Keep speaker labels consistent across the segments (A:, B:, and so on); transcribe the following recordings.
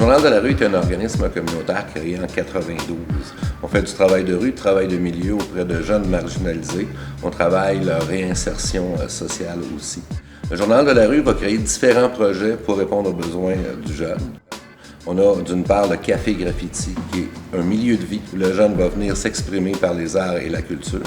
A: Journal de la rue est un organisme communautaire créé en 92. On fait du travail de rue, du travail de milieu auprès de jeunes marginalisés. On travaille leur réinsertion sociale aussi. Le Journal de la rue va créer différents projets pour répondre aux besoins du jeune. On a d'une part le Café Graffiti, qui est un milieu de vie où le jeune va venir s'exprimer par les arts et la culture.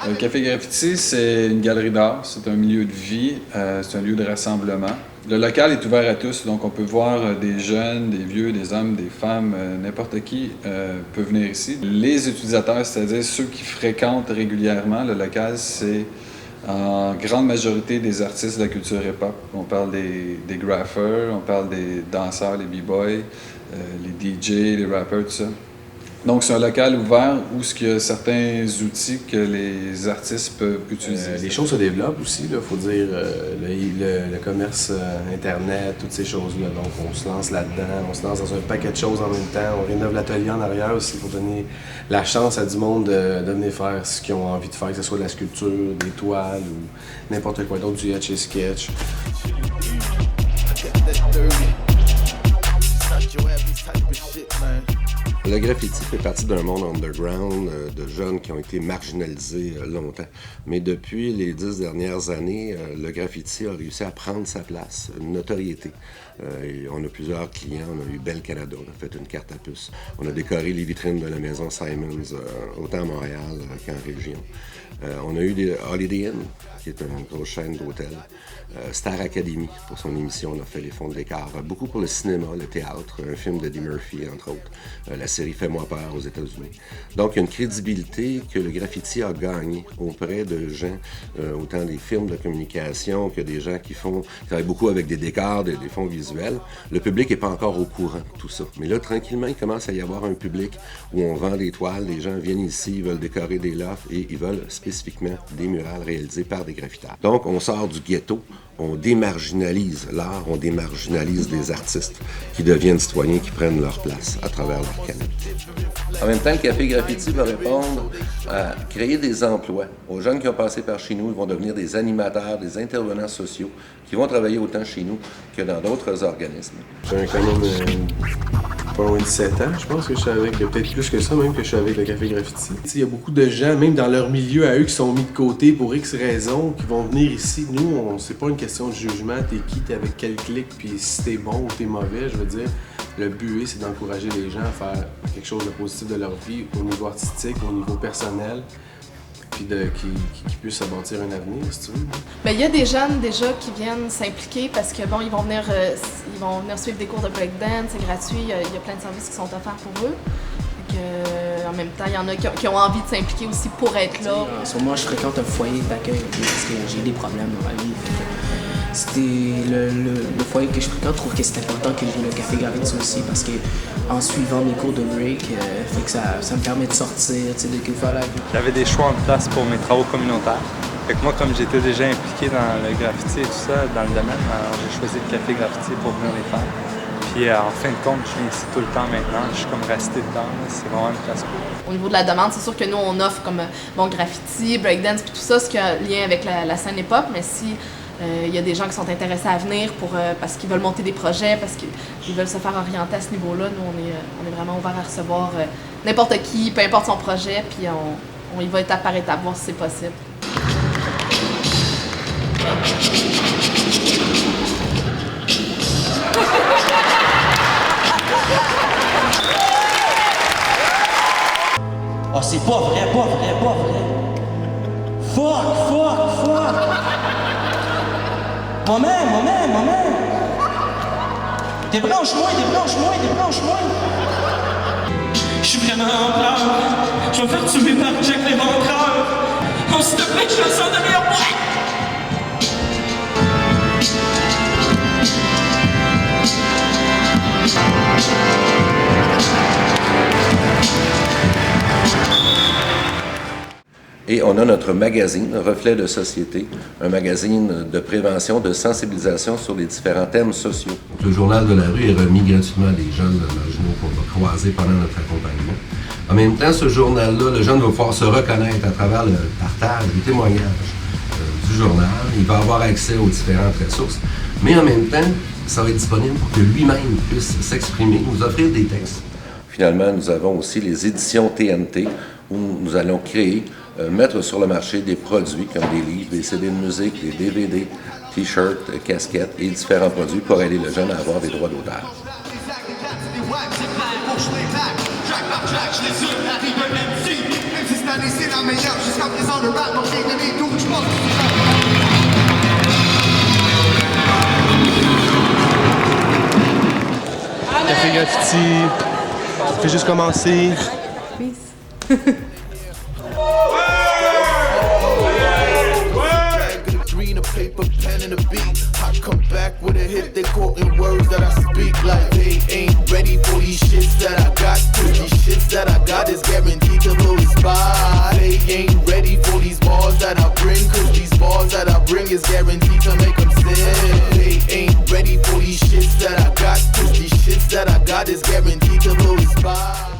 B: Le Café Graffiti, c'est une galerie d'art, c'est un milieu de vie, c'est un lieu de rassemblement. Le local est ouvert à tous, donc on peut voir des jeunes, des vieux, des hommes, des femmes, n'importe qui peut venir ici. Les utilisateurs, c'est-à-dire ceux qui fréquentent régulièrement le local, c'est en grande majorité des artistes de la culture hip-hop. On parle des graffeurs, on parle des danseurs, les b-boys, les DJ, les rappers, tout ça. Donc, c'est un local ouvert où il y a certains outils que les artistes peuvent utiliser.
C: Les choses se développent aussi, il faut dire, le commerce Internet, toutes ces choses-là. Donc, on se lance là-dedans, on se lance dans un paquet de choses en même temps. On rénove l'atelier en arrière aussi pour donner la chance à du monde de venir faire ce qu'ils ont envie de faire, que ce soit de la sculpture, des toiles ou n'importe quoi d'autre, du etch et sketch.
A: Le graffiti fait partie d'un monde underground de jeunes qui ont été marginalisés longtemps. Mais depuis les 10 dernières années, le graffiti a réussi à prendre sa place, une notoriété. On a plusieurs clients, on a eu Bell Canada, on a fait une carte à puce. On a décoré les vitrines de la maison Simons, autant à Montréal qu'en région. On a eu des Holiday Inn, qui est une grosse chaîne d'hôtels. Star Academy, pour son émission, on a fait les fonds de décor. Beaucoup pour le cinéma, le théâtre, un film de Eddie Murphy, entre autres. La série Fais-moi peur aux États-Unis. Donc, il y a une crédibilité que le graffiti a gagnée auprès de gens, autant des firmes de communication que des gens qui travaillent beaucoup avec des décors, des fonds visuels. Le public n'est pas encore au courant de tout ça. Mais là, tranquillement, il commence à y avoir un public où on vend des toiles, les gens viennent ici, ils veulent décorer des lofts et ils veulent spécifiquement des murales réalisés par des graffiteurs. Donc, on sort du ghetto. On démarginalise l'art, on démarginalise des artistes qui deviennent citoyens, qui prennent leur place à travers leur canette. En même temps, le Café Graffiti va répondre à créer des emplois. Aux jeunes qui ont passé par chez nous, ils vont devenir des animateurs, des intervenants sociaux, qui vont travailler autant chez nous que dans d'autres organismes.
C: J'ai quand même pas loin de 7 ans, je pense que je suis avec, peut-être plus que ça même, que je suis avec le Café Graffiti. Il y a beaucoup de gens, même dans leur milieu à eux, qui sont mis de côté pour X raisons, qui vont venir ici. Nous, c'est pas une question de jugement, t'es qui, t'es avec quel clic, puis si t'es bon ou t'es mauvais, je veux dire. Le but, c'est d'encourager les gens à faire quelque chose de positif de leur vie, au niveau artistique, au niveau personnel, puis qui puissent se bâtir un avenir, si tu veux.
D: Bien, il y a des jeunes déjà qui viennent s'impliquer parce que bon, ils vont venir suivre des cours de breakdance, c'est gratuit, il y a plein de services qui sont offerts pour eux. En même temps, il y en a qui ont envie de s'impliquer aussi pour être là.
E: En ce moment, je fréquente un foyer d'accueil parce que j'ai des problèmes dans ma vie. C'était le foyer que je fréquente, je trouve que c'est important que j'ai le Café Graffiti aussi parce que en suivant mes cours de break, fait que ça me permet de sortir, de faire la vie.
F: J'avais des choix en place pour mes travaux communautaires. Fait que moi, comme j'étais déjà impliqué dans le graffiti et tout ça, dans le domaine, alors j'ai choisi le Café Graffiti pour venir les faire. Puis en fin de compte, je viens ici tout le temps maintenant. Je suis comme resté dedans. C'est vraiment une place cool.
D: Au niveau de la demande, c'est sûr que nous, on offre comme graffiti, breakdance, puis tout ça, ce qui a lien avec la scène hip-hop. Mais si il y a des gens qui sont intéressés à venir parce qu'ils veulent monter des projets, parce qu'ils veulent se faire orienter à ce niveau-là, nous, on est vraiment ouvert à recevoir n'importe qui, peu importe son projet, puis on y va étape par étape, voir si c'est possible.
G: Oh, c'est pas vrai, pas vrai, pas vrai. Fuck. Maman. Débranche-moi. Je suis vraiment en pleurs. Je vais me faire tuer par Jack l'éventreur. Oh, s'il te plaît, je le sens derrière moi.
A: Et on a notre magazine, Reflet de société, un magazine de prévention, de sensibilisation sur les différents thèmes sociaux. Le journal de la rue est remis gratuitement à des jeunes marginaux qu'on va croiser pendant notre accompagnement. En même temps, ce journal-là, le jeune va pouvoir se reconnaître à travers le partage, les témoignages du journal, il va avoir accès aux différentes ressources, mais en même temps, ça va être disponible pour que lui-même puisse s'exprimer, nous offrir des textes. Finalement, nous avons aussi les éditions TNT, où nous allons créer, mettre sur le marché des produits comme des livres, des CD de musique, des DVD, t-shirts, casquettes et différents produits pour aider le jeune à avoir des droits d'auteur.
C: Café Graffiti, ça fait juste commencer.
H: Paper, pen, and a beat. I come back with a hit, they quoting words that I speak like they ain't ready for these shits that I got. Cause these shits that I got is guaranteed to blow the spot. They ain't ready for these bars that I bring. Cause these bars that I bring is guaranteed to make them sin. They ain't ready for these shits that I got. Cause these shits that I got is guaranteed to blow the spot.